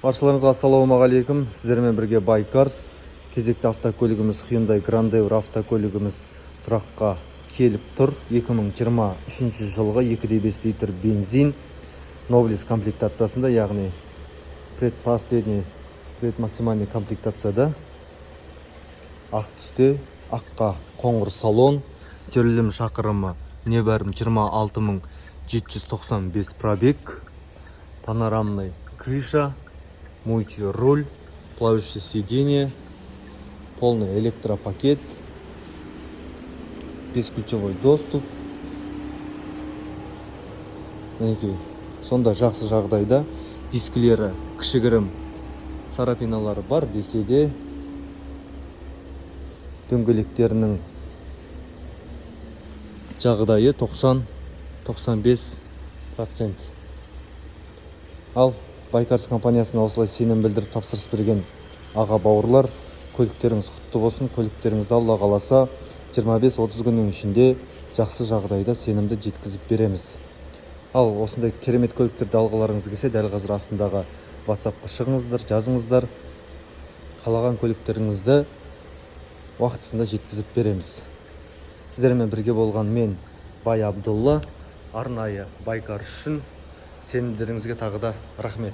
Баршаларыңызға ассалаумағалейкум. Сіздермен бірге Байкарс. Кезекті автокөлігіміз Hyundai Grandeur автокөлігіміз тұраққа келіп тұр. 2023 жылғы 2,5 литр бензин Nobles комплектациясында, яғни предмаксимальный комплектацияда. Ақ түсте, аққа қоңыр салон, жүрілім шақырымы небәрім 26.795 пробег, панорамный крыша, мультируль, плавающее сиденье, полный электропакет, бесключевой доступ. Мінекей, сонда жақсы жағдайда. Дискілері кішігірім сарапиналары бар десе де, дөңгелектерінің жағдайы 90-95%. Ал Байкарс компаниясына осылай сенім білдіріп тапсырыс берген аға бауырлар, көліктеріңіз құтты болсын. Көліктеріңізді Алла қаласа 25-30 күннің ішінде жақсы жағдайда сенімді жеткізіп береміз. Ал осындай керемет көліктерді алғыларыңыз келсе, дәл қазір астындағы WhatsApp-қа шығыңыздар, жазыңыздар. Қалаған көліктеріңізді уақытысында жеткізіп береміз. Сіздермен бірге болған мен Бай Абдулла. Арнайы Байкарс үшін сенімдеріңізге тағы да рахмет.